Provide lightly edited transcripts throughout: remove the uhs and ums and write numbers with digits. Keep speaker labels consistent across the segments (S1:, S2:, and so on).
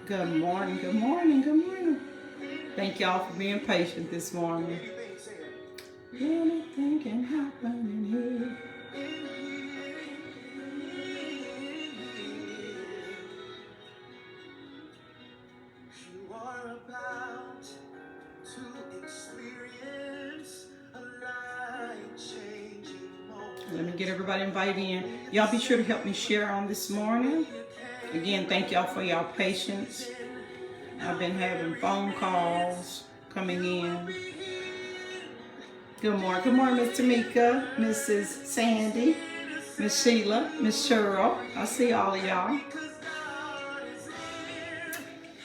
S1: Good morning, good morning, good morning. Thank y'all for being patient this morning. Anything can happen in here. You are about to experience a life-changing moment. Let me get everybody invited in. Y'all be sure to help me share on this morning. Again, thank y'all for y'all patience. I've been having phone calls coming in. Good morning, Miss Tamika, Mrs. Sandy, Miss Sheila, Miss Cheryl. I see all of y'all.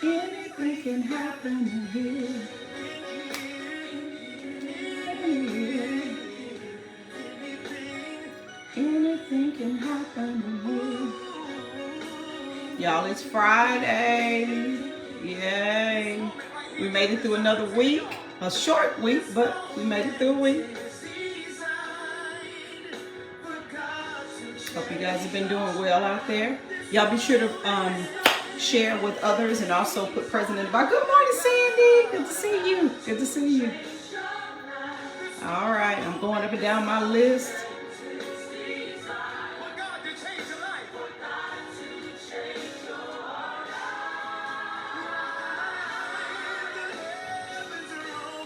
S1: Anything can happen in here. Anything can happen in here. Y'all, it's Friday. Yay. We made it through another week. A short week, but we made it through a week. Hope you guys have been doing well out there. Y'all be sure to share with others and also put present in the box. Good morning, Sandy. Good to see you. Good to see you. All right, I'm going up and down my list.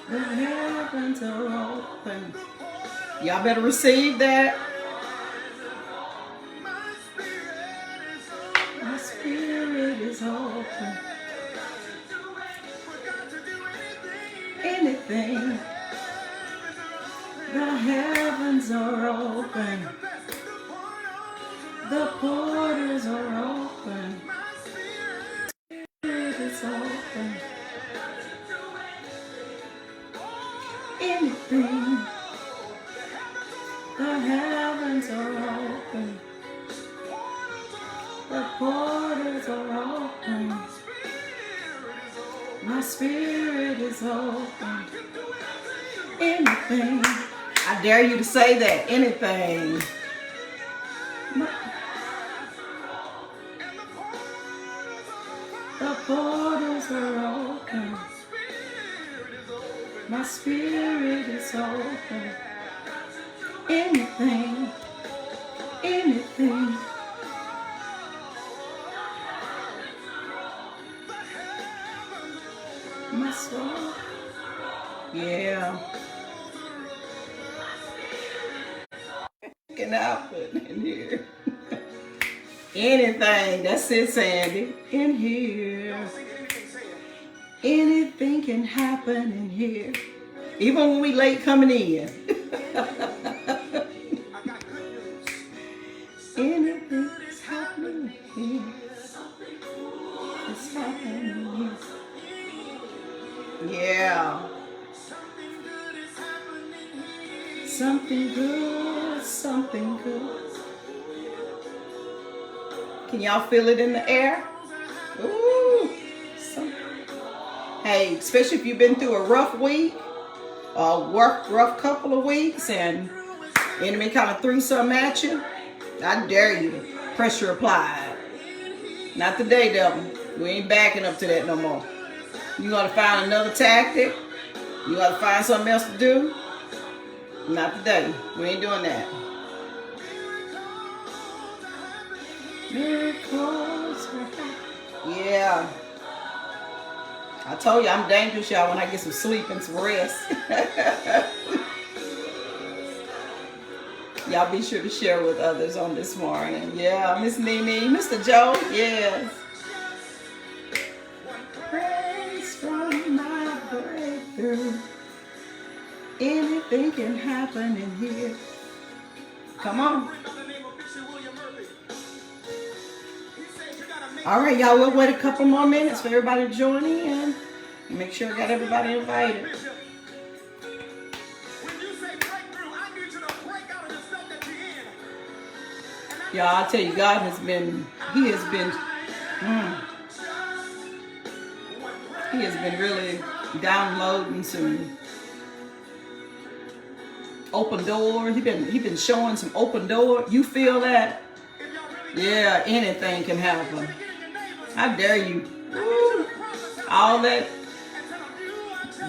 S1: The heavens are open. Y'all better receive that. My spirit is open. Anything. The heavens are open. The portals are open. My spirit is open. Anything. The heavens are open. The portals are open. My spirit is open. Anything. I dare you to say that. Anything. The portals are open. My spirit is open. Anything. Anything. My soul. Yeah. Can happen in here. Anything. That's it, Sandy. In here. Anything can happen in here. Even when we late coming in. Anything is happening here. It's happening here. Yeah. Something good, something good. Can y'all feel it in the air? Ooh. Hey, especially if you've been through a rough week, a rough couple of weeks, and the enemy kind of threw something at you, I dare you to pressure applied. Not today, devil. We ain't backing up to that no more. You gotta find another tactic. You gotta find something else to do. Not today. We ain't doing that. Miracles. Yeah. I told you I'm dangerous, y'all, when I get some sleep and some rest. Y'all be sure to share with others on this morning. Yeah, Miss Nene, Mr. Joe, yes. Praise from my breakthrough. Anything can happen in here. Come on. All right, y'all, we'll wait a couple more minutes for everybody to join in. And make sure I got everybody invited. Y'all, I'll tell you, God has been, He has been really downloading some open doors. He been showing some open door. You feel that? Yeah, anything can happen. I dare you. Woo. all that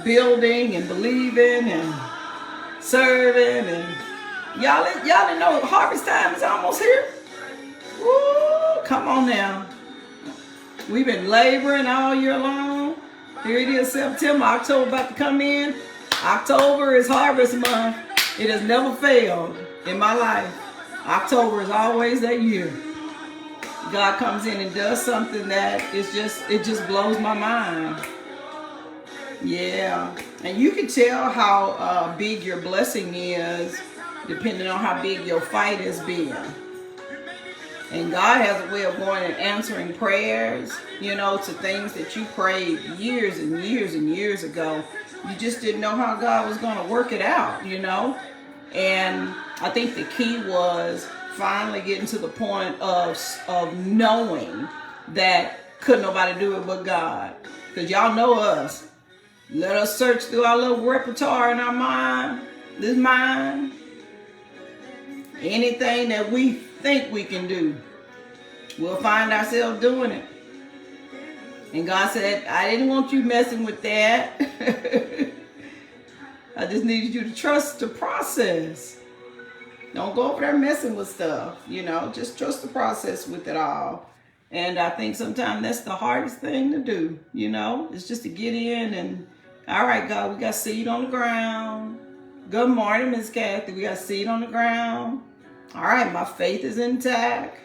S1: building and believing and serving, and y'all didn't know harvest time is almost here. Woo, come on now. We've been laboring all year long. Here it is, September, October about to come in. October is harvest month. It has never failed in my life. October is always that year. God comes in and does something that it just blows my mind. Yeah. And you can tell how big your blessing is depending on how big your fight has been. And God has a way of going and answering prayers, to things that you prayed years and years and years ago. You just didn't know how God was going to work it out, And I think the key was finally getting to the point of knowing that couldn't nobody do it but God. Because y'all know us. Let us search through our little repertoire in our mind, this mind. Anything that we think we can do, we'll find ourselves doing it. And God said, I didn't want you messing with that. I just needed you to trust the process. Don't go over there messing with stuff, just trust the process with it all. And I think sometimes that's the hardest thing to do, it's just to get in and, all right, God, we got seed on the ground. Good morning, Miss Kathy. We got seed on the ground. All right, my faith is intact.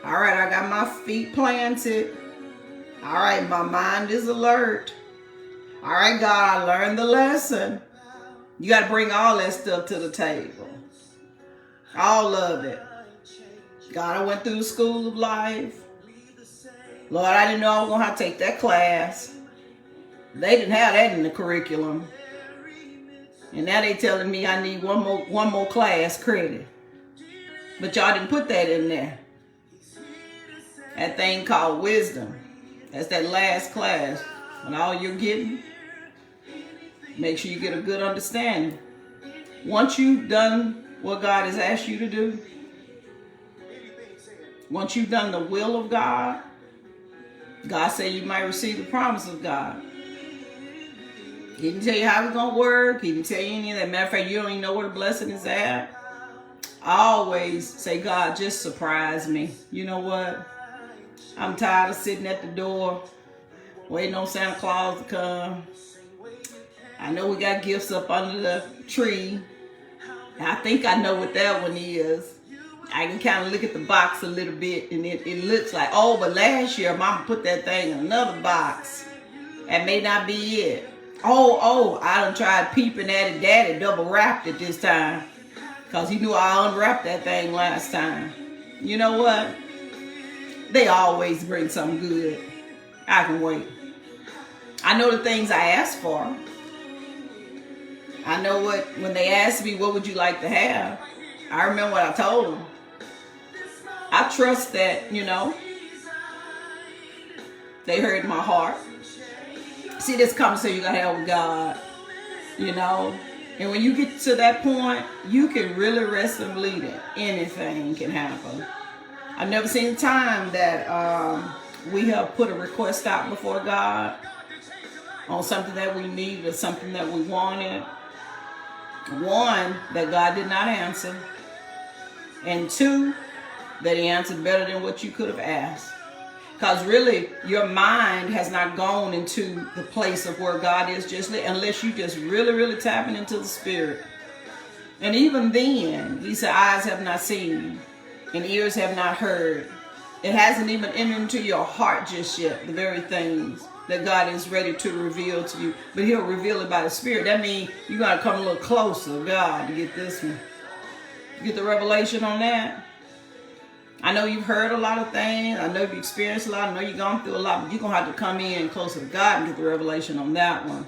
S1: All right, I got my feet planted. All right, my mind is alert. All right, God, I learned the lesson. You got to bring all that stuff to the table. All of it. God, I went through the school of life. Lord, I didn't know I was going to have to take that class. They didn't have that in the curriculum. And now they telling me I need one more class credit. But y'all didn't put that in there. That thing called wisdom. That's that last class. And all you're getting, make sure you get a good understanding. Once you've done what God has asked you to do, once you've done the will of God, God said you might receive the promise of God. He didn't tell you how it's going to work. He didn't tell you any of that. Matter of fact, you don't even know where the blessing is at. I always say, God, just surprise me. You know what? I'm tired of sitting at the door, waiting on Santa Claus to come. I know we got gifts up under the tree. I think I know what that one is. I can kind of look at the box a little bit, and it looks like, oh, but last year, Mama put that thing in another box. That may not be it. Oh, I done tried peeping at it. Daddy double wrapped it this time. Because he knew I unwrapped that thing last time. You know what? They always bring something good. I can wait. I know the things I asked for. I know when they asked me, what would you like to have? I remember what I told them. I trust that, they heard my heart. See, this conversation you got to have with God, And when you get to that point, you can really rest and believe that anything can happen. I've never seen a time that we have put a request out before God on something that we needed or something that we wanted. One, that God did not answer. And two, that he answered better than what you could have asked. Because really, your mind has not gone into the place of where God is unless you just really, really tapping into the Spirit. And even then, he said, eyes have not seen and ears have not heard. It hasn't even entered into your heart just yet, the very things that God is ready to reveal to you. But he'll reveal it by the Spirit. That means you got to come a little closer to God to get this one. Get the revelation on that. I know you've heard a lot of things. I know you've experienced a lot. I know you've gone through a lot. But you're going to have to come in closer to God and get the revelation on that one.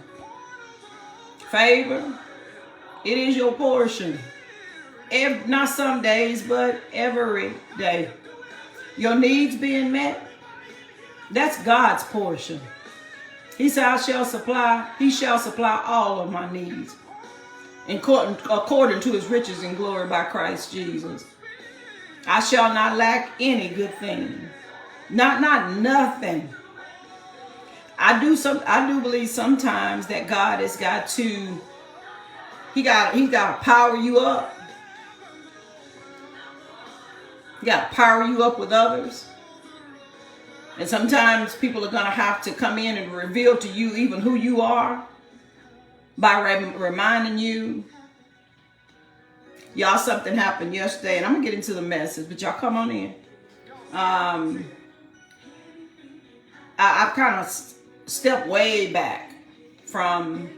S1: Favor, it is your portion. Not some days, but every day. Your needs being met, that's God's portion. He said, he shall supply all of my needs according to his riches and glory by Christ Jesus. I shall not lack any good thing. Not nothing. I do believe sometimes that God has got to, he got to power you up. He got to power you up with others. And sometimes people are going to have to come in and reveal to you even who you are by reminding you. Y'all, something happened yesterday, and I'm going to get into the message, but y'all come on in. I've kind of stepped way back from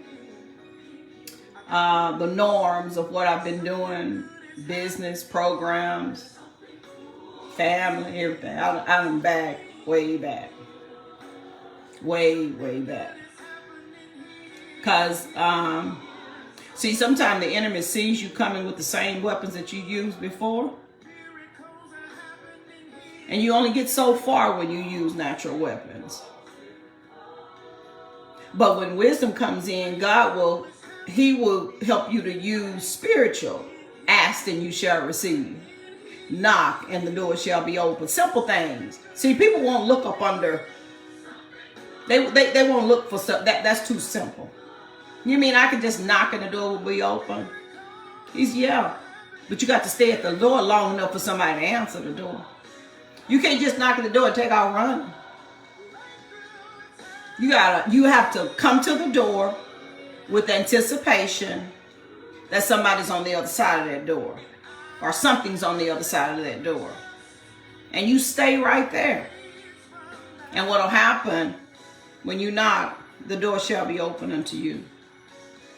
S1: the norms of what I've been doing, business, programs, family, everything. I'm back, way back. Way back. Because, see, sometimes the enemy sees you coming with the same weapons that you used before. And you only get so far when you use natural weapons. But when wisdom comes in, he will help you to use spiritual. Ask and you shall receive. Knock and the door shall be open. Simple things. See, people won't look up under. They won't look for stuff. That's too simple. You mean I could just knock and the door will be open? Yeah. But you got to stay at the door long enough for somebody to answer the door. You can't just knock at the door and take out running. You have to come to the door with anticipation that somebody's on the other side of that door, or something's on the other side of that door. And you stay right there. And what'll happen when you knock, the door shall be open unto you.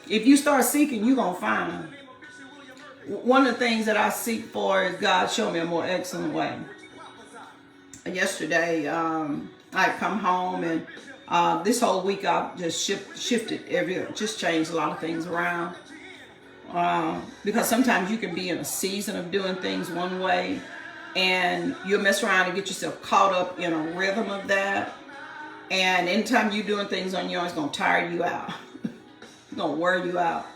S1: If you start seeking, you're going to find. One of the things that I seek for is God show me a more excellent way. Yesterday, I come home, and this whole week I've just shifted just changed a lot of things around. Because sometimes you can be in a season of doing things one way, and you'll mess around and get yourself caught up in a rhythm of that. And anytime you're doing things on your own, it's going to tire you out. It's going to wear you out.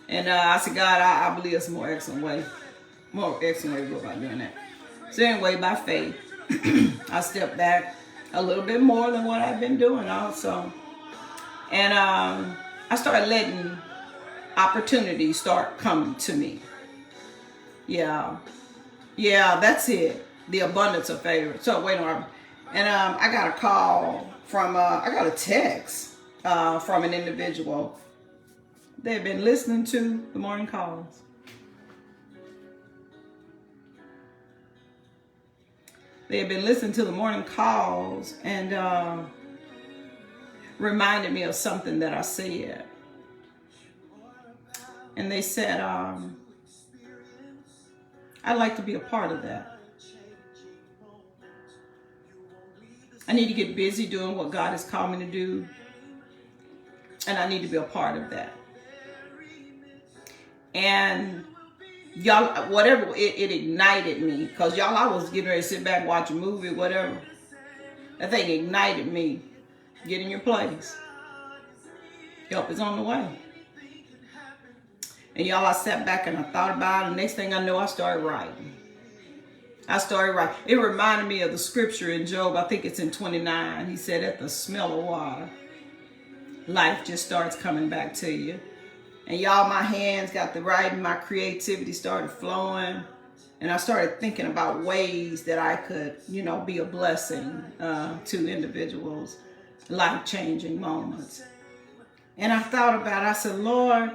S1: And I said, God, I believe it's a more excellent way to go about doing that. So anyway, by faith, I stepped back a little bit more than what I've been doing also. And I started letting opportunities start coming to me. Yeah, that's it. The abundance of favor. So wait a minute. And I got a call from, I got a text from an individual. They've been listening to the morning calls. They had been listening to the morning calls and reminded me of something that I said. And they said, I'd like to be a part of that. I need to get busy doing what God has called me to do. And I need to be a part of that. And y'all, whatever, it ignited me. Because y'all, I was getting ready to sit back, watch a movie, whatever. That thing ignited me. Get in your place. Help is on the way. And y'all, I sat back and I thought about it. And next thing I know, I started writing. It reminded me of the scripture in Job. I think it's in 29. He said, at the smell of water, life just starts coming back to you. And y'all, my hands got the writing. My creativity started flowing. And I started thinking about ways that I could, be a blessing to individuals. Life-changing moments. And I thought about it. I said, Lord,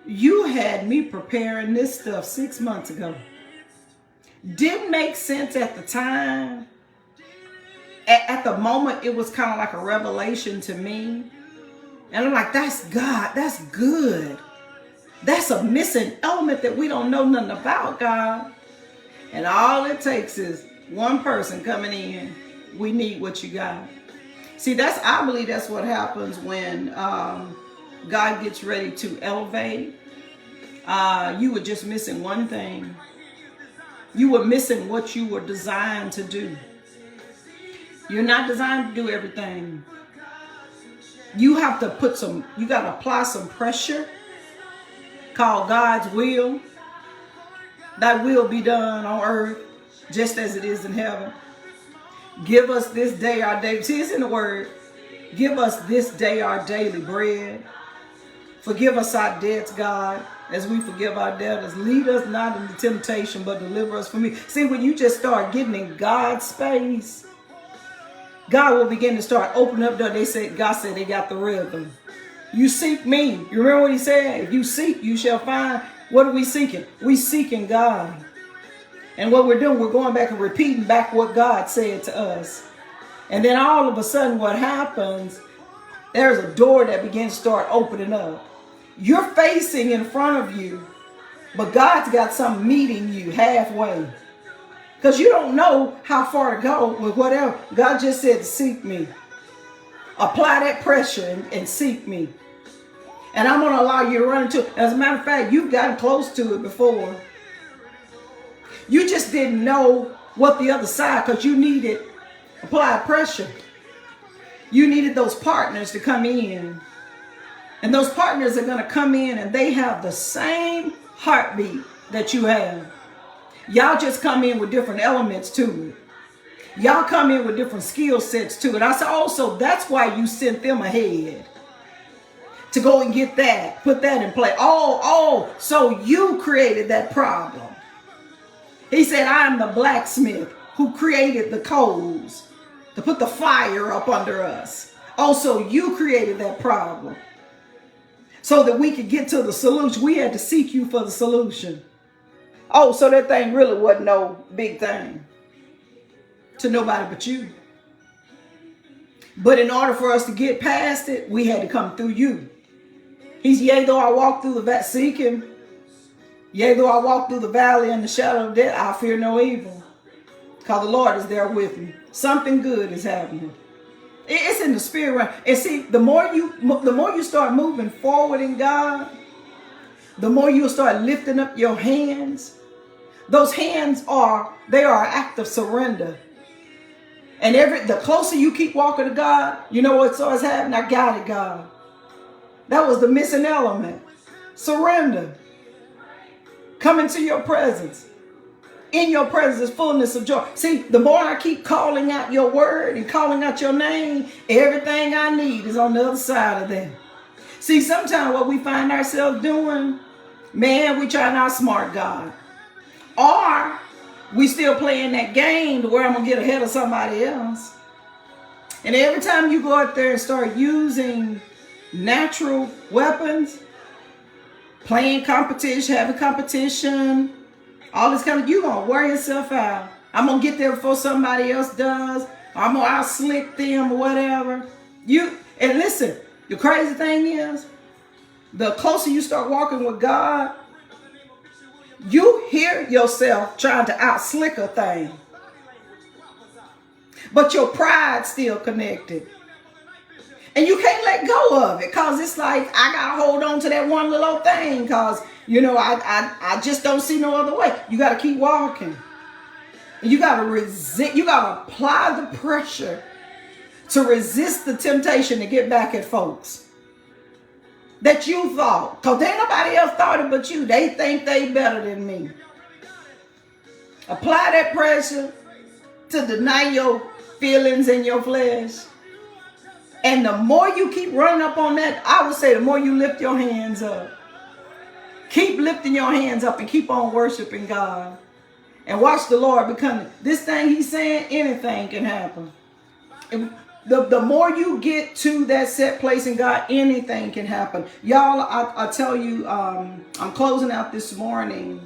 S1: you had me preparing this stuff 6 months ago. Didn't make sense at the time. At the moment, it was kind of like a revelation to me. And I'm like, that's God. That's good. That's a missing element that we don't know nothing about, God. And all it takes is one person coming in. We need what you got. See, I believe that's what happens when God gets ready to elevate. You were just missing one thing. You were missing what you were designed to do. You're not designed to do everything. You have to you got to apply some pressure called God's will. Thy will be done on earth just as it is in heaven. Give us this day our daily. See, it's in the word. Give us this day our daily bread. Forgive us our debts, God, as we forgive our debtors. Lead us not into temptation, but deliver us from evil. See, when you just start getting in God's space, God will begin to start opening up doors. God said they got the rhythm. You seek me. You remember what he said? If you seek, you shall find. What are we seeking? We seeking God. And what we're doing, we're going back and repeating back what God said to us. And then all of a sudden what happens, there's a door that begins to start opening up. You're facing in front of you, but God's got something meeting you halfway. Because you don't know how far to go with whatever. God just said to seek me. Apply that pressure and seek me. And I'm going to allow you to run into it. As a matter of fact, you've gotten close to it before. You just didn't know what the other side, because you needed applied pressure. You needed those partners to come in. And those partners are going to come in and they have the same heartbeat that you have. Y'all just come in with different elements to it. Y'all come in with different skill sets to it. I said, oh, so that's why you sent them ahead. To go and get that, put that in play. Oh, so you created that problem. He said, I'm the blacksmith who created the coals to put the fire up under us. Also, you created that problem. So that we could get to the solution. We had to seek you for the solution. Oh, so that thing really wasn't no big thing to nobody but you. But in order for us to get past it, we had to come through you. He's, yea, though I walk through the valley, seek him. Yea, though I walk through the valley and the shadow of death, I fear no evil. Because the Lord is there with me. Something good is happening. It's in the spirit realm. And see, the more you start moving forward in God, the more you'll start lifting up your hands. Those hands are an act of surrender. And the closer you keep walking to God, you know what starts happening? I got it, God. That was the missing element. Surrender. Come into your presence. In your presence is fullness of joy. See, the more I keep calling out your word and calling out your name, everything I need is on the other side of that. See, sometimes what we find ourselves doing, man, we trying to outsmart God. Or we still playing that game to where I'm going to get ahead of somebody else. And every time you go out there and start using natural weapons, playing competition, having competition, all this kind of, you're going to wear yourself out. I'm going to get there before somebody else does. I'm going to out-slick them or whatever. And listen, the crazy thing is, the closer you start walking with God, you hear yourself trying to out-slick a thing. But your pride's still connected. And you can't let go of it, because it's like, I got to hold on to that one little thing because, I just don't see no other way. You got to keep walking. And you got to resist. You got to apply the pressure to resist the temptation to get back at folks that you thought. Because ain't nobody else thought it but you. They think they better than me. Apply that pressure to deny your feelings in your flesh. And the more you keep running up on that, I would say the more you lift your hands up. Keep lifting your hands up and keep on worshiping God. And watch the Lord become this thing he's saying, anything can happen. The more you get to that set place in God, anything can happen. Y'all, I tell you, I'm closing out this morning,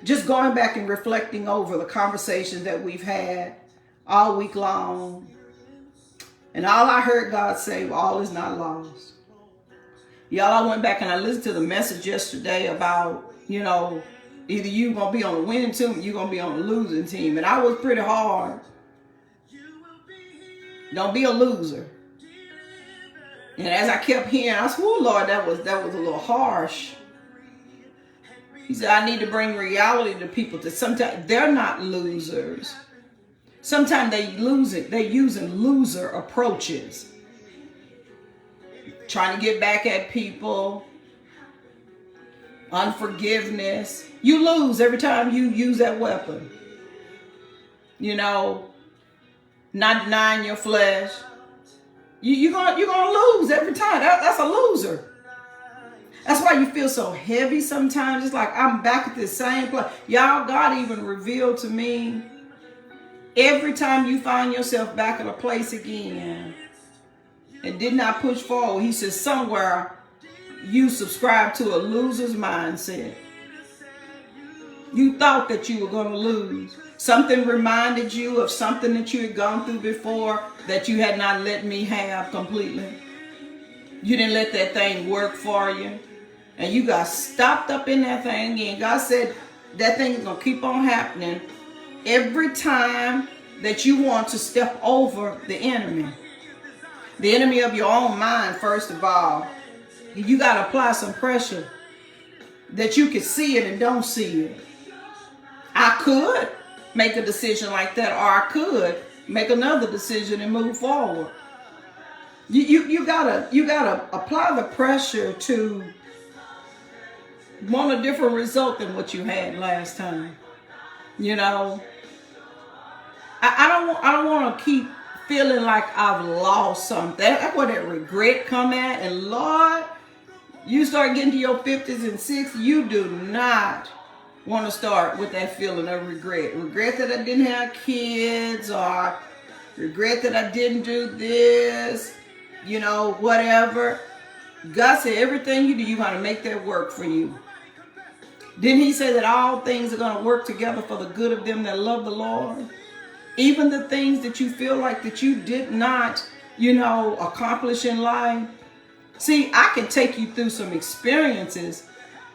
S1: just going back and reflecting over the conversations that we've had all week long. And all I heard God say, all is not lost. Y'all, I went back and I listened to the message yesterday about, either you're going to be on the winning team or you're going to be on the losing team. And I was pretty hard. Don't be a loser. And as I kept hearing, I said, oh, Lord, that was a little harsh. He said, I need to bring reality to people that sometimes they're not losers. Sometimes they're using loser approaches. Trying to get back at people. Unforgiveness. You lose every time you use that weapon. Not denying your flesh. You're gonna lose every time. That's a loser. That's why you feel so heavy sometimes. It's like I'm back at this same place. Y'all, God even revealed to me, every time you find yourself back in a place again and did not push forward, he says somewhere you subscribe to a loser's mindset. You thought that you were going to lose. Something reminded you of something that you had gone through before that you had not let me have completely. You didn't let that thing work for you. And you got stopped up in that thing again. God said that thing is going to keep on happening every time that you want to step over the enemy. The enemy of your own mind, first of all. You got to apply some pressure that you can see it and don't see it. I could make a decision like that, or I could make another decision and move forward. You gotta apply the pressure to want a different result than what you had last time. You know, I don't want to keep feeling like I've lost something. That's where that regret come at. And Lord, you start getting to your 50s and 60s, you do not want to start with that feeling of regret. Regret that I didn't have kids, or regret that I didn't do this, you know, whatever. God said everything you do, you got to make that work for you. Didn't he say that all things are going to work together for the good of them that love the Lord? Even the things that you feel like that you did not, you know, accomplish in life. See, I can take you through some experiences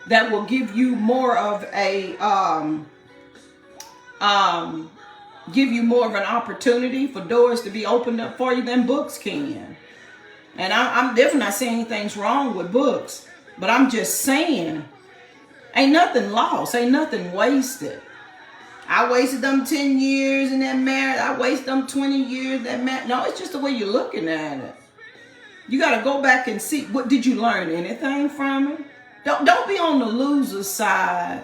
S1: that will give you more of a, give you more of an opportunity for doors to be opened up for you than books can. And I'm definitely not saying anything's wrong with books, but I'm just saying, ain't nothing lost, ain't nothing wasted. I wasted them 10 years in that marriage. I wasted them 20 years in that marriage. No, it's just the way you're looking at it. You got to go back and see, what did you learn anything from it? Don't be on the loser side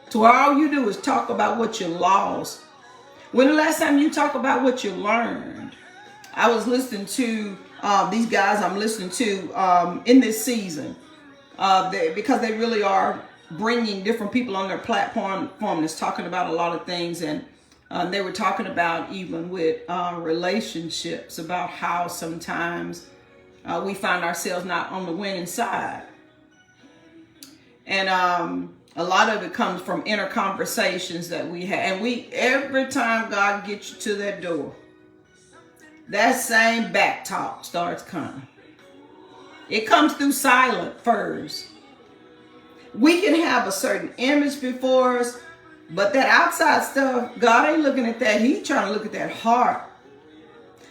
S1: to where all you do is talk about what you lost. When the last time you talk about what you learned? I was listening to these guys I'm listening to in this season because they really are bringing different people on their platform that's talking about a lot of things. And they were talking about even with relationships, about how sometimes we find ourselves not on the winning side. And a lot of it comes from inner conversations that we have. And every time God gets you to that door, that same back talk starts coming. It comes through silent first. We can have a certain image before us, but that outside stuff, God ain't looking at that. He's trying to look at that heart.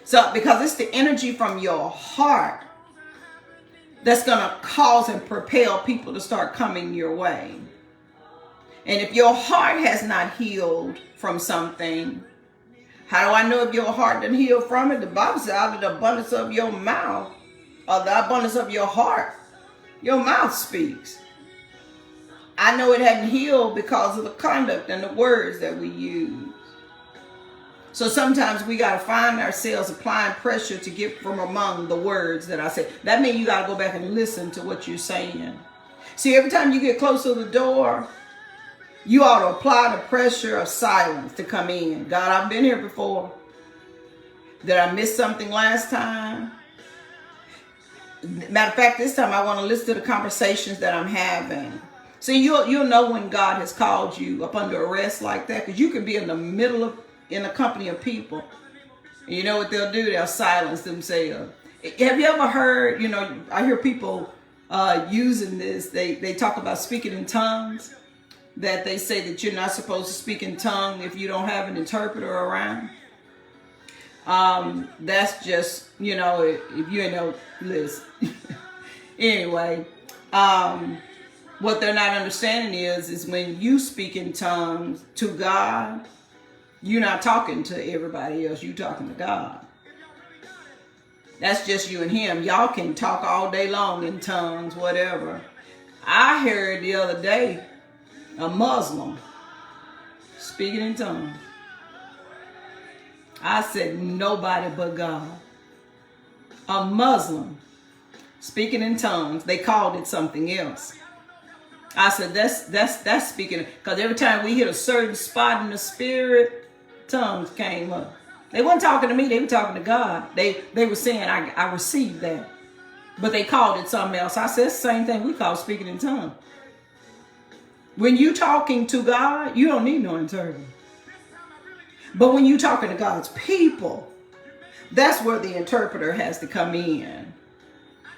S1: So, because it's the energy from your heart that's going to cause and propel people to start coming your way. And if your heart has not healed from something, how do I know if your heart didn't heal from it? The Bible says out of the abundance of your mouth, or the abundance of your heart, your mouth speaks. I know it hadn't healed because of the conduct and the words that we use. So sometimes we got to find ourselves applying pressure to get from among the words that I say. That means you got to go back and listen to what you're saying. See, every time you get close to the door, you ought to apply the pressure of silence to come in. God, I've been here before. Did I miss something last time? Matter of fact, this time I want to listen to the conversations that I'm having. See, you'll know when God has called you up under arrest like that, because you can be in the middle of, in a company of people. And you know what they'll do? They'll silence themselves. Have you ever heard, you know, I hear people using this. They talk about speaking in tongues, that they say that you're not supposed to speak in tongue if you don't have an interpreter around. That's just, you know, if you ain't no list. Anyway, what they're not understanding is when you speak in tongues to God, you're not talking to everybody else. You're talking to God. That's just you and him. Y'all can talk all day long in tongues, whatever. I heard the other day a Muslim speaking in tongues. I said, nobody but God. a Muslim speaking in tongues. They called it something else. I said, that's speaking, because every time we hit a certain spot in the spirit, tongues came up. They weren't talking to me, they were talking to God. They were saying, I received that. But they called it something else. I said, it's the same thing we call speaking in tongues. When you talking to God, you don't need no interpreter. But when you talking to God's people, that's where the interpreter has to come in.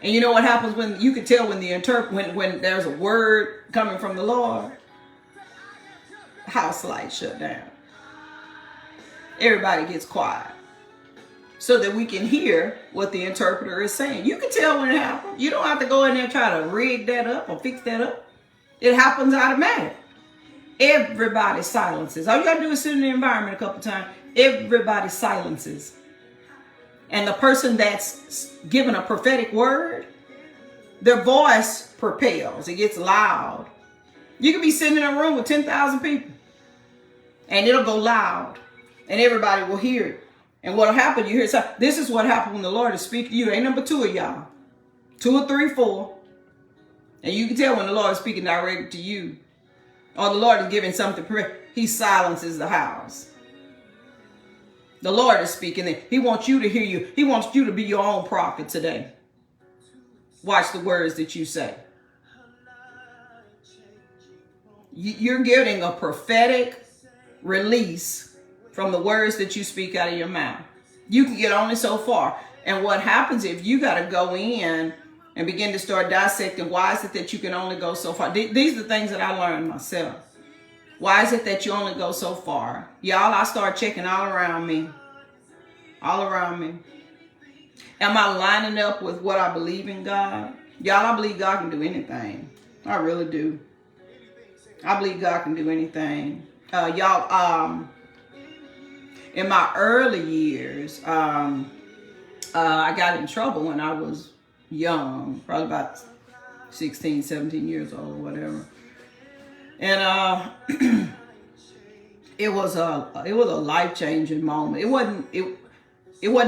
S1: And you know what happens when you can tell when when there's a word coming from the Lord? House lights shut down. Everybody gets quiet so that we can hear what the interpreter is saying. You can tell when it happens. You don't have to go in there and try to rig that up or fix that up. It happens automatic. Everybody silences. All you got to do is sit in the environment a couple times. Everybody silences. And the person that's given a prophetic word, their voice propels. It gets loud. You can be sitting in a room with 10,000 people and it'll go loud and everybody will hear it. And what'll happen, you hear something. This is what happened when the Lord is speaking to you. Ain't number two of y'all. 2 or 3, 4. And you can tell when the Lord is speaking directly to you. Or the Lord is giving something. He silences the house. The Lord is speaking. He wants you to hear you. He wants you to be your own prophet today. Watch the words that you say. You're getting a prophetic release from the words that you speak out of your mouth. You can get only so far. And what happens if you got to go in and begin to start dissecting, why is it that you can only go so far? These are the things that I learned myself. Why is it that you only go so far? Y'all, I start checking all around me. All around me. Am I lining up with what I believe in God? Y'all, I believe God can do anything. I really do. I believe God can do anything. Y'all, in my early years, I got in trouble when I was young, probably about 16, 17 years old, whatever. And it was a life-changing moment. It wasn't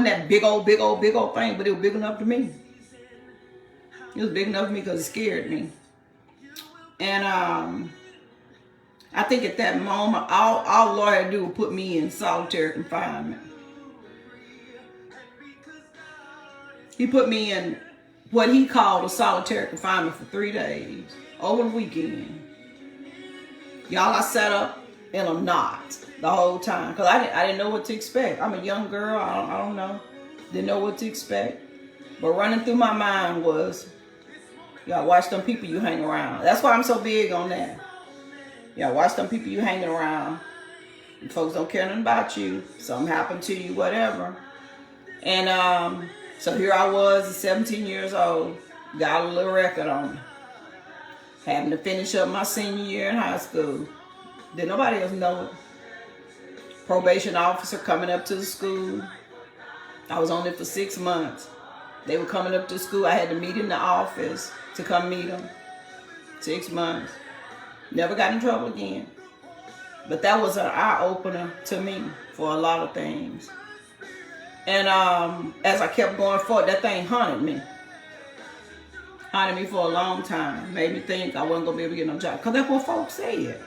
S1: that big old thing, but it was big enough to me. It was big enough for me because it scared me. And I think at that moment, all Lord had to do was put me in solitary confinement. He put me in what he called a solitary confinement for 3 days, over the weekend. Y'all, I sat up in a knot the whole time because I didn't know what to expect. I'm a young girl. I don't know. Didn't know what to expect. But running through my mind was, y'all watch them people you hang around. That's why I'm so big on that. Y'all watch them people you hanging around. And folks don't care nothing about you. Something happened to you, whatever. And so here I was, 17 years old. Got a little record on me. Having to finish up my senior year in high school. Did nobody else know it? Probation officer coming up to the school. I was on it for 6 months. They were coming up to school. I had to meet in the office to come meet them. 6 months. Never got in trouble again. But that was an eye-opener to me for a lot of things. And as I kept going forward, that thing haunted me. Haunted me for a long time. Made me think I wasn't going to be able to get no job. Because that's what folks said.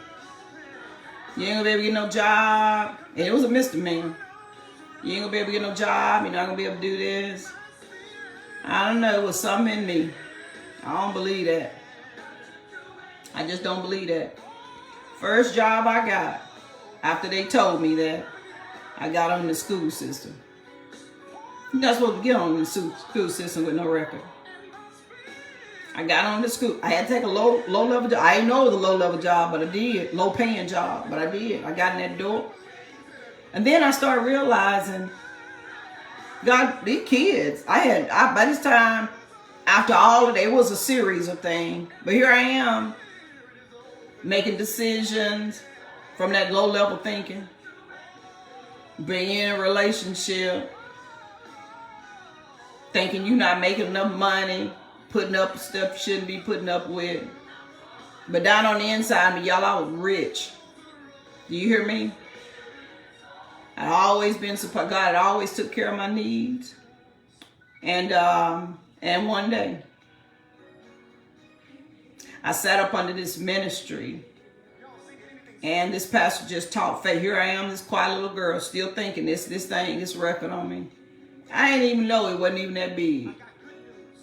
S1: You ain't going to be able to get no job. And it was a misdemeanor. You ain't going to be able to get no job. You're not going to be able to do this. I don't know. It was something in me. I don't believe that. I just don't believe that. First job I got, after they told me that, I got on the school system. You're not supposed to get on the school system with no record. I got on the school. I had to take a low level job. I didn't know it was a low level job, but I did. Low paying job, but I did. I got in that door. And then I started realizing, God, these kids, by this time, after all of it, it was a series of things. But here I am, making decisions from that low level thinking, being in a relationship, thinking you're not making enough money, putting up stuff you shouldn't be putting up with. But down on the inside of me, y'all, I was rich. Do you hear me? I'd always been supported. God had always took care of my needs. And one day, I sat up under this ministry, and this pastor just taught faith. Here I am, this quiet little girl, still thinking this record on me. I didn't even know it wasn't even that big.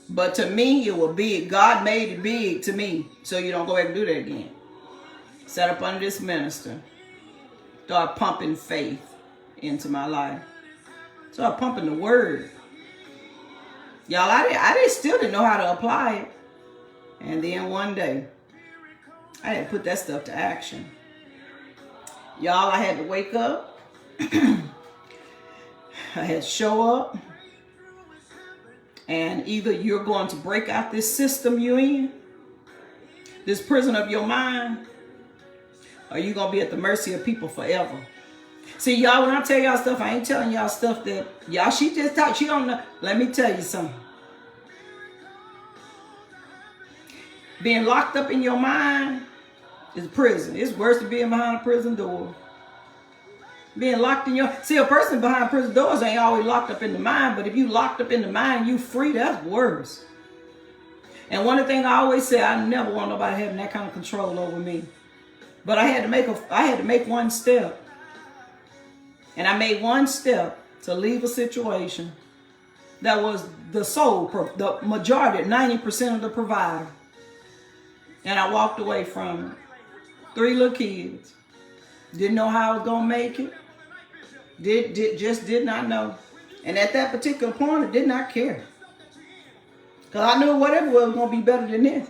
S1: But to me, it was big. God made it big to me, so you don't go back and do that again. Sat up under this minister, started pumping faith into my life. Started pumping the word. Y'all, I still didn't know how to apply it. And then one day, I had to put that stuff to action. Y'all, I had to wake up. I had to show up. And either you're going to break out this system you're in, this prison of your mind, or you're going to be at the mercy of people forever. See, y'all, when I tell y'all stuff, I ain't telling y'all stuff that, y'all, she just talked, she don't know. Let me tell you something. Being locked up in your mind is prison. It's worse than being behind a prison door. Being locked in your... See, a person behind prison doors ain't always locked up in the mind, but if you locked up in the mind and you free, that's worse. And one of the things I always say, I never want nobody having that kind of control over me. But I had to make one step. And I made one step to leave a situation that was the majority, 90% of the provider. And I walked away from it. 3 little kids. Didn't know how I was going to make it. Just did not know. And at that particular point, I did not care. Because I knew whatever was going to be better than this.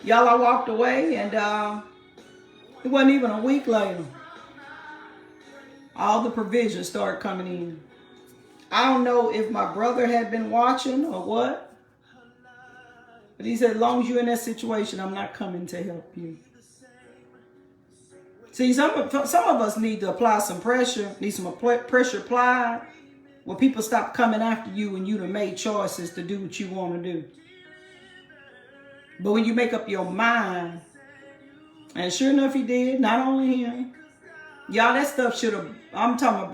S1: Y'all, I walked away, and it wasn't even a week later. All the provisions started coming in. I don't know if my brother had been watching or what. But he said, as long as you're in that situation, I'm not coming to help you. See, some of us need to apply some pressure, need some pressure applied, where people stop coming after you and you done made choices to do what you want to do. But when you make up your mind, and sure enough he did, not only him, y'all, that stuff should have, I'm talking about,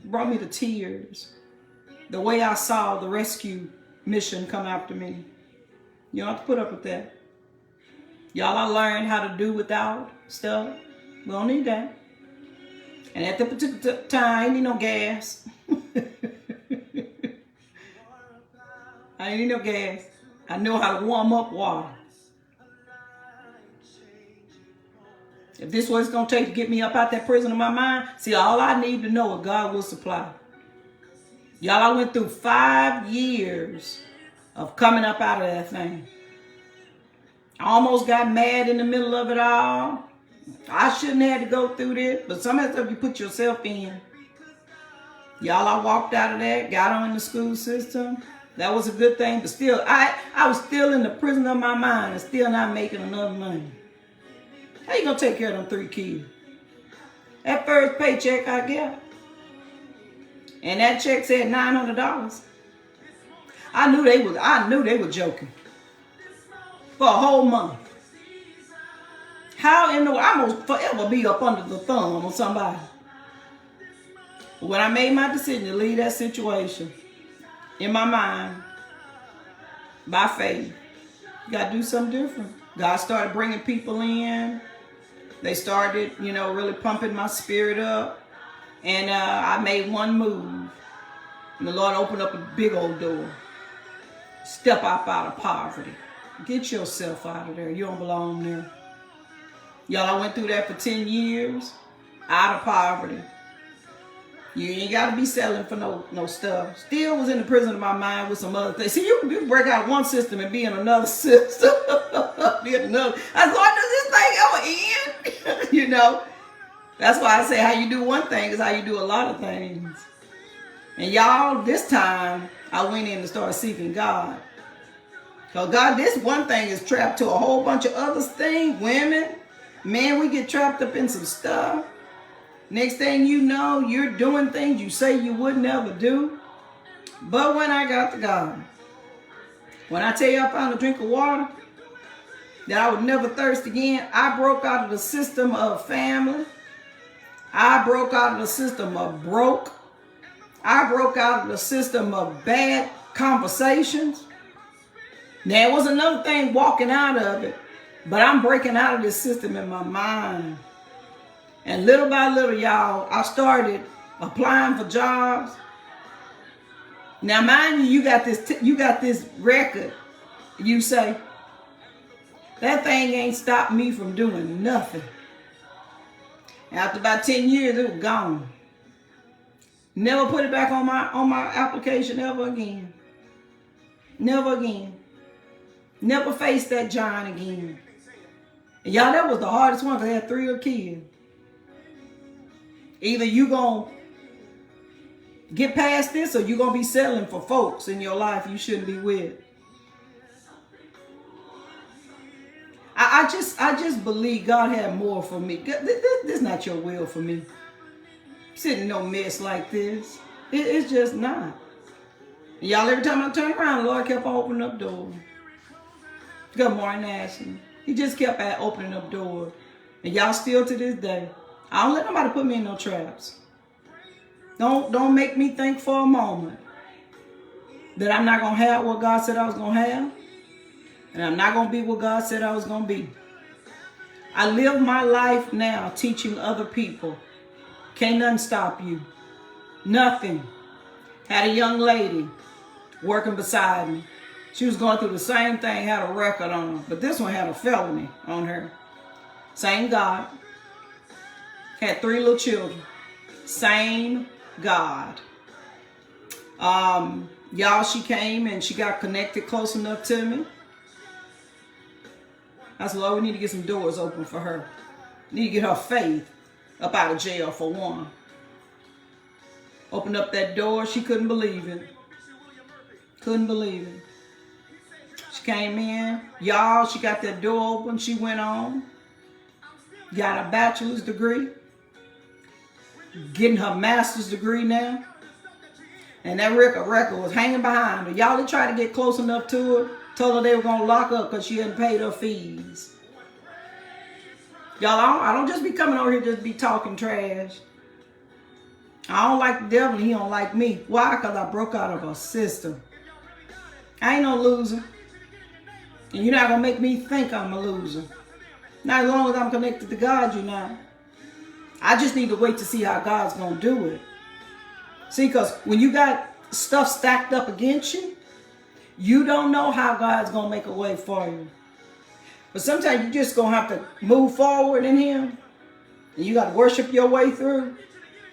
S1: brought me to tears. The way I saw the rescue mission come after me. You don't have to put up with that. Y'all, I learned how to do without stuff. We don't need that. And at the particular time, I didn't need no gas. I didn't need no gas. I knew how to warm up water. If this is what it's going to take to get me up out that prison of my mind, see, all I need to know is God will supply. Y'all, I went through 5 years of coming up out of that thing. I almost got mad in the middle of it all. I shouldn't have to go through this, but some of that stuff you put yourself in. Y'all, I walked out of that, got on in the school system. That was a good thing, but still, I was still in the prison of my mind and still not making enough money. How you gonna take care of them 3 kids? That first paycheck I got, and that check said $900. I knew they were joking. For a whole month. How in the world? I'm gonna forever be up under the thumb of somebody. But when I made my decision to leave that situation, in my mind, by faith, you gotta do something different. God started bringing people in. They started, really pumping my spirit up. And I made one move. And the Lord opened up a big old door. Step up out of poverty. Get yourself out of there. You don't belong there. Y'all, I went through that for 10 years. Out of poverty. You ain't got to be selling for no stuff. Still was in the prison of my mind with some other things. See, you can break out one system and be in another system. Be in another. As long as this thing ever end. That's why I say how you do one thing is how you do a lot of things. And y'all, this time, I went in and started seeking God. Because God, this one thing is trapped to a whole bunch of other things. Women, men, we get trapped up in some stuff. Next thing you know, you're doing things you say you would never do. But when I got to God, when I tell you I found a drink of water, that I would never thirst again, I broke out of the system of family. I broke out of the system of broke. I broke out of the system of bad conversations. Now, it was another thing walking out of it, but I'm breaking out of this system in my mind. And little by little, y'all, I started applying for jobs. Now, mind you, you got this record. You say, that thing ain't stopped me from doing nothing. After about 10 years, it was gone. Never put it back on my application ever again. Never again. Never faced that giant again. And y'all, that was the hardest one because I had 3 little kids. Either you gonna get past this or you're gonna be settling for folks in your life you shouldn't be with. I just believe God had more for me. This is not your will for me. Sitting in no mess like this. It's just not. And y'all, every time I turned around, the Lord kept on opening up doors. Good morning, Ashley. He just kept opening up doors. And y'all still to this day. I don't let nobody put me in no traps. Don't make me think for a moment that I'm not going to have what God said I was going to have. And I'm not going to be what God said I was going to be. I live my life now teaching other people. Can't nothing stop you. Nothing. Had a young lady working beside me. She was going through the same thing, had a record on her. But this one had a felony on her. Same God. Had 3 little children. Same God. Y'all, she came and she got connected close enough to me. I said, Lord, we need to get some doors open for her. We need to get her faith up out of jail for one. Opened up that door. She couldn't believe it. Couldn't believe it. She came in. Y'all, she got that door open. She went on. Got a bachelor's degree. Getting her master's degree now. And that record was hanging behind her. Y'all, they tried to get close enough to her. Told her they were going to lock up because she hadn't paid her fees. Y'all, I don't just be coming over here just be talking trash. I don't like the devil and he don't like me. Why? Because I broke out of a system. I ain't no loser. And you're not going to make me think I'm a loser. Not as long as I'm connected to God, you're not. I just need to wait to see how God's going to do it. See, because when you got stuff stacked up against you, you don't know how God's going to make a way for you. But sometimes you just going to have to move forward in Him. And you got to worship your way through.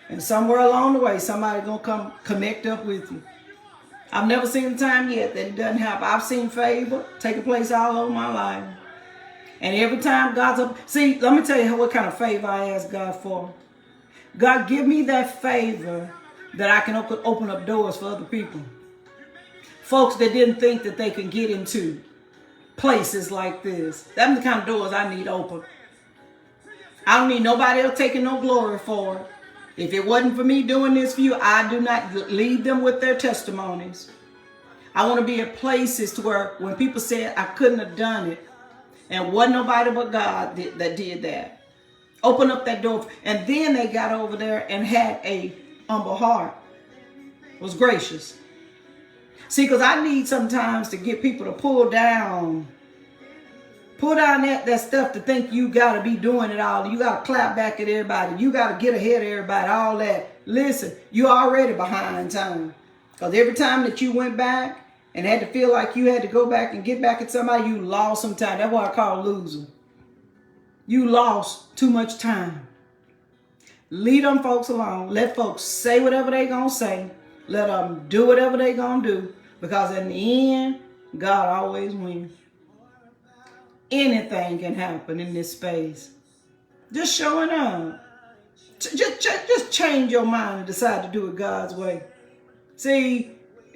S1: And somewhere along the way, somebody's going to come connect up with you. I've never seen a time yet that it doesn't happen. I've seen favor taking place all over my life. And every time God's up. See, let me tell you what kind of favor I ask God for. God, give me that favor that I can open up doors for other people. Folks that didn't think that they could get into places like this. That's the kind of doors I need open. I don't need nobody else taking no glory for it. If it wasn't for me doing this for you, I do not leave them with their testimonies. I want to be in places to where when people said I couldn't have done it, and wasn't nobody but God that did that. Open up that door. And then they got over there and had a humble heart. Was gracious. See, because I need sometimes to get people to pull down that stuff to think you got to be doing it all. You got to clap back at everybody. You got to get ahead of everybody, all that. Listen, you're already behind time. Because every time that you went back and had to feel like you had to go back and get back at somebody, you lost some time. That's what I call losing. You lost too much time. Leave them folks alone. Let folks say whatever they going to say. Let them do whatever they going to do. Because in the end, God always wins. Anything can happen in this space. Just showing up. Just change your mind and decide to do it God's way. See,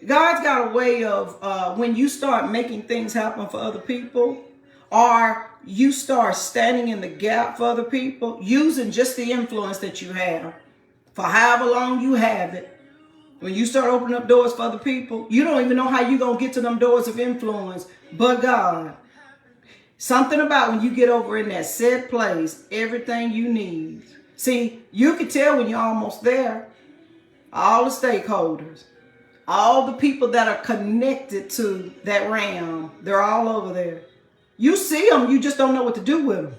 S1: God's got a way of when you start making things happen for other people, or you start standing in the gap for other people, using just the influence that you have for however long you have it. When you start opening up doors for other people, you don't even know how you're going to get to them doors of influence, but God. Something about when you get over in that set place, everything you need. See, you can tell when you're almost there. all the stakeholders, all the people that are connected to that realm. They're all over there. You see them, you just don't know what to do with them.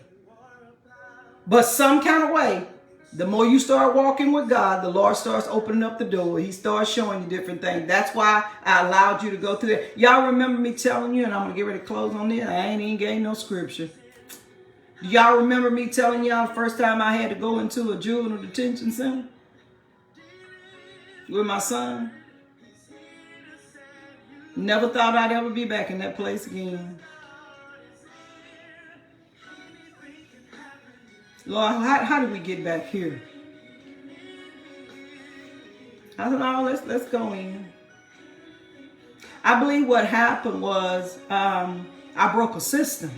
S1: But some kind of way, the more you start walking with God, the Lord starts opening up the door. He starts showing you different things. That's why I allowed you to go through that. Y'all remember me telling you, and I'm going to get ready to close on this. I ain't even gave no scripture. Do y'all remember me telling y'all the first time I had to go into a juvenile detention center with my son? Never thought I'd ever be back in that place again. Lord, how did we get back here? I said, no, let's go in. I believe what happened was I broke a system.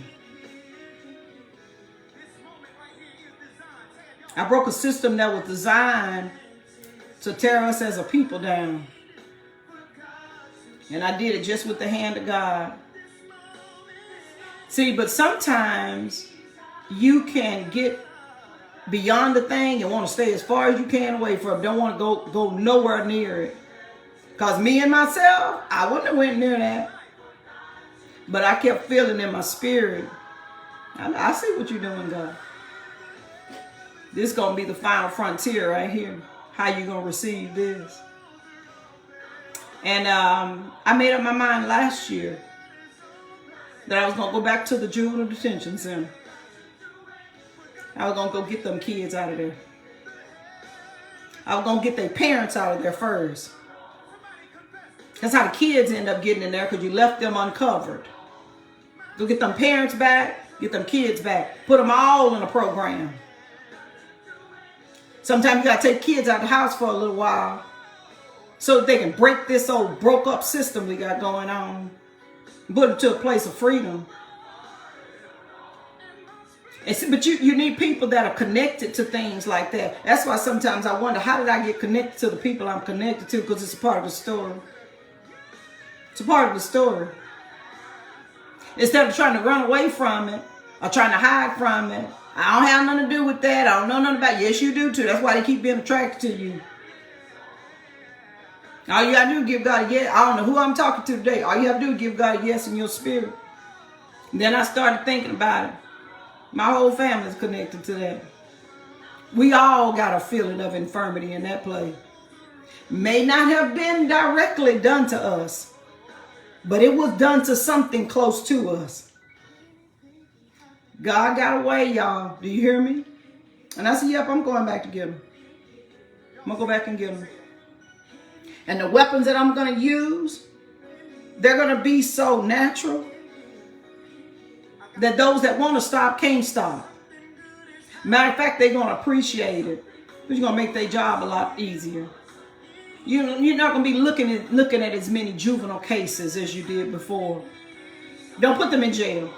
S1: I broke a system that was designed to tear us as a people down. And I did it just with the hand of God. See, but sometimes you can get beyond the thing and want to stay as far as you can away from it. Don't want to go nowhere near it. Because me and myself, I wouldn't have went near that. But I kept feeling in my spirit, I see what you're doing, God. This is going to be the final frontier right here. How you going to receive this? And I made up my mind last year that I was going to go back to the juvenile detention center. I was going to go get them kids out of there. I was going to get their parents out of there first. That's how the kids end up getting in there, because you left them uncovered. Go get them parents back, get them kids back. Put them all in a program. Sometimes you got to take kids out of the house for a little while so that they can break this old broke up system we got going on. Put them to a place of freedom. But you need people that are connected to things like that. That's why sometimes I wonder, how did I get connected to the people I'm connected to? Because it's a part of the story. It's a part of the story. Instead of trying to run away from it or trying to hide from it, I don't have nothing to do with that. I don't know nothing about it. Yes, you do too. That's why they keep being attracted to you. All you got to do is give God a yes. I don't know who I'm talking to today. All you have to do is give God a yes in your spirit. And then I started thinking about it. My whole family is connected to that. We all got a feeling of infirmity in that place. May not have been directly done to us, but it was done to something close to us. God got away, y'all. Do you hear me? And I said, yep, I'm going back to get them. I'm going to go back and get them. And the weapons that I'm going to use, they're going to be so natural that those that want to stop can't stop. Matter of fact, they're going to appreciate it. It's going to make their job a lot easier. You're not going to be looking at as many juvenile cases as you did before. Don't put them in jail.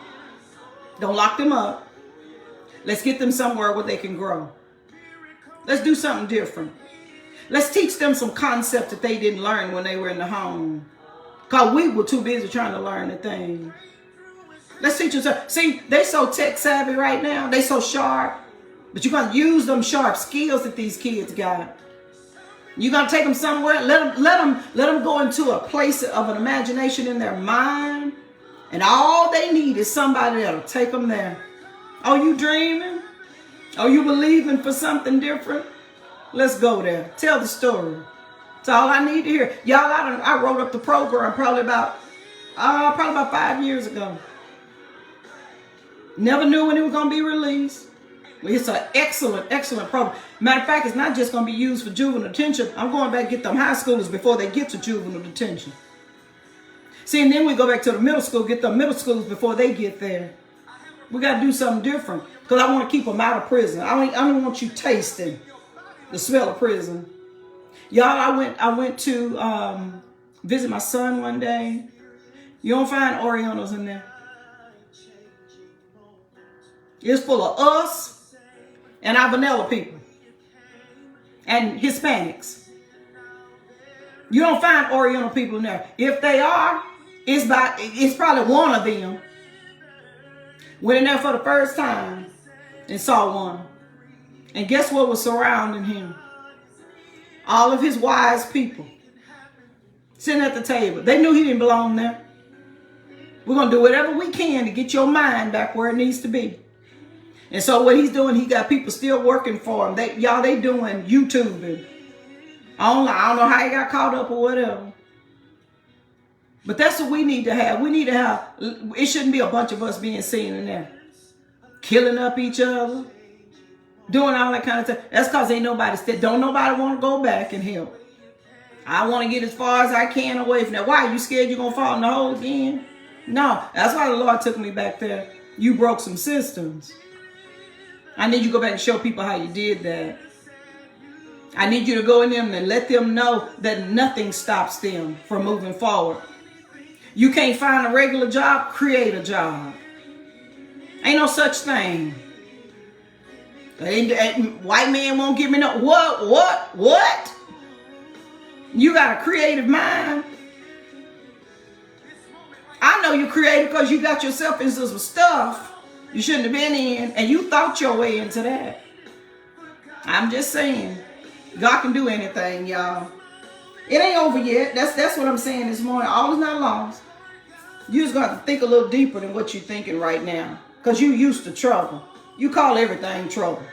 S1: Don't lock them up. Let's get them somewhere where they can grow. Let's do something different. Let's teach them some concepts that they didn't learn when they were in the home. Because we were too busy trying to learn the thing. Let's teach them. See, they so tech savvy right now. They so sharp. But you're going to use them sharp skills that these kids got. You're going to take them somewhere. Let them go into a place of an imagination in their mind. And all they need is somebody that'll take them there. Oh, you dreaming? Oh, you believing for something different? Let's go there. Tell the story. That's all I need to hear. Y'all, I wrote up the program probably about 5 years ago. Never knew when it was going to be released. It's an excellent, excellent program. Matter of fact, it's not just going to be used for juvenile detention. I'm going back to get them high schoolers before they get to juvenile detention. See, and then we go back to the middle school, get them middle schools before they get there. We got to do something different because I want to keep them out of prison. I don't want you tasting the smell of prison. Y'all, I went to visit my son one day. You don't find Orientals in there. It's full of us and our vanilla people and Hispanics. You don't find Oriental people in there. If they are, it's probably one of them. Went in there for the first time and saw one. And guess what was surrounding him? All of his wise people sitting at the table. They knew he didn't belong there. We're going to do whatever we can to get your mind back where it needs to be. And so what he's doing, he got people still working for him. They doing YouTube and I don't know how he got caught up or whatever. But that's what we need to have. We need to have, it shouldn't be a bunch of us being seen in there. Killing up each other. Doing all that kind of stuff. That's because ain't nobody, don't nobody want to go back and help. I want to get as far as I can away from that. Why? You scared you're going to fall in the hole again? No, that's why the Lord took me back there. You broke some systems. I need you to go back and show people how you did that. I need you to go in them and let them know that nothing stops them from moving forward. You can't find a regular job, create a job. Ain't no such thing. White man won't give me no, what? You got a creative mind. I know you're creative because you got yourself into some stuff you shouldn't have been in, and you thought your way into that. I'm just saying, God can do anything, y'all. It ain't over yet. That's what I'm saying this morning. All is not lost. You just got to think a little deeper than what you're thinking right now, because you used to trouble. You call everything trouble.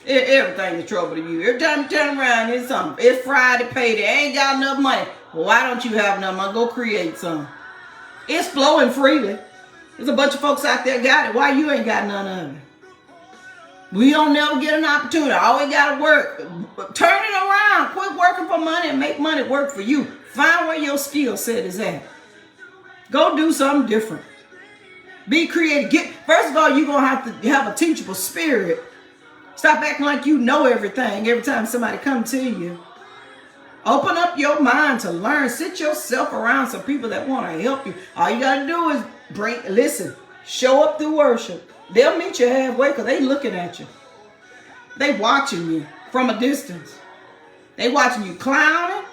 S1: Everything is trouble to you. Every time you turn around, it's something. It's Friday payday. I ain't got enough money. Well, why don't you have enough money? Go create some. It's flowing freely. There's a bunch of folks out there got it. Why you ain't got none of it? We don't never get an opportunity. I always got to work. Turn it around. Quit working for money and make money work for you. Find where your skill set is at. Go do something different. Be creative. First of all, you're going to have to have a teachable spirit. Stop acting like you know everything every time somebody comes to you. Open up your mind to learn. Sit yourself around some people that want to help you. All you got to do is show up through worship. They'll meet you halfway because they looking at you. They watching you from a distance. They watching you clowning,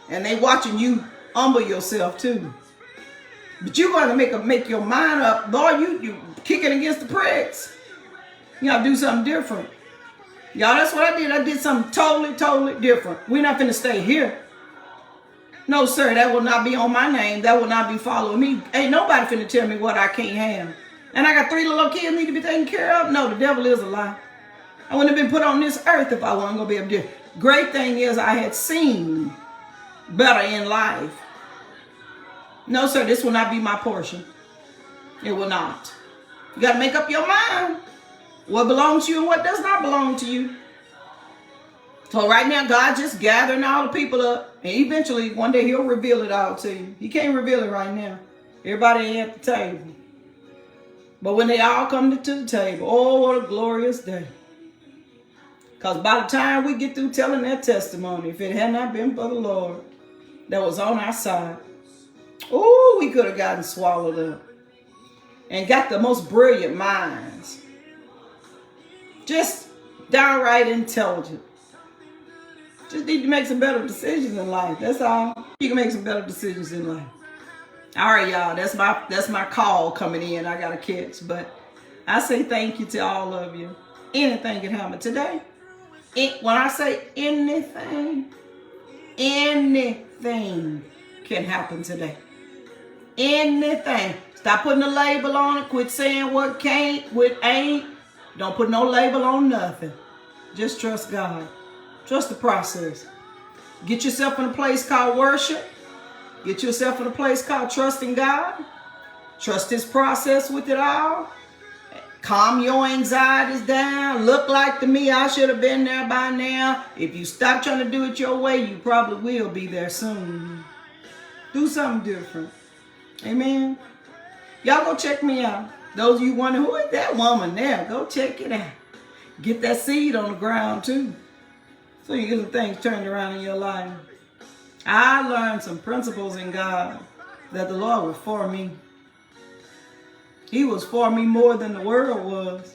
S1: and they watching you humble yourself too. But you're going to make your mind up. Lord, you kicking against the pricks. You got to do something different. Y'all, that's what I did. I did something totally different. We're not finna stay here. No, sir, that will not be on my name. That will not be following me. Ain't nobody finna tell me what I can't have. And I got 3 little kids need to be taken care of. No, the devil is a lie. I wouldn't have been put on this earth if I wasn't going to be able to do it. Great thing is I had seen better in life. No, sir, this will not be my portion. It will not. You got to make up your mind. What belongs to you and what does not belong to you. So right now, God just gathering all the people up. And eventually, one day, he'll reveal it all to you. He can't reveal it right now. Everybody ain't at the table. But when they all come to the table, oh, what a glorious day. Because by the time we get through telling that testimony, if it had not been for the Lord that was on our side, oh, we could have gotten swallowed up. And got the most brilliant minds. Just downright intelligent. Just need to make some better decisions in life. That's all. You can make some better decisions in life. All right, y'all. That's my call coming in. I got to catch. But I say thank you to all of you. Anything can happen today. When I say anything can happen today. Anything. Stop putting a label on it. Quit saying what can't, what ain't. Don't put no label on nothing. Just trust God. Trust the process. Get yourself in a place called worship. Get yourself in a place called trusting God. Trust his process with it all. Calm your anxieties down. Look like to me, I should have been there by now. If you stop trying to do it your way, you probably will be there soon. Do something different. Amen. Y'all go check me out. Those of you wondering, who is that woman there? Go check it out. Get that seed on the ground too. So you get some things turned around in your life. I learned some principles in God that the Lord was for me. He was for me more than the world was.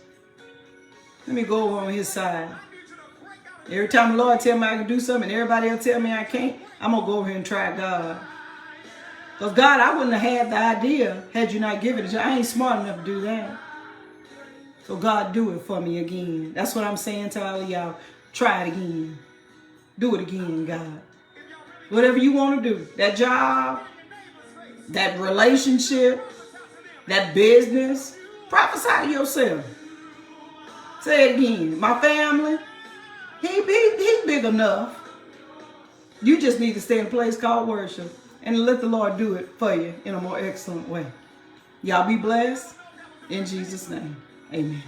S1: Let me go over on his side. Every time the Lord tell me I can do something and everybody else tell me I can't, I'm going to go over here and try God. Because God, I wouldn't have had the idea had you not given it to me. I ain't smart enough to do that. So God, do it for me again. That's what I'm saying to all of y'all. Try it again. Do it again, God. Whatever you want to do. That job, that relationship, that business. Prophesy to yourself. Say it again. My family, he big enough. You just need to stay in a place called worship and let the Lord do it for you in a more excellent way. Y'all be blessed. In Jesus' name, amen.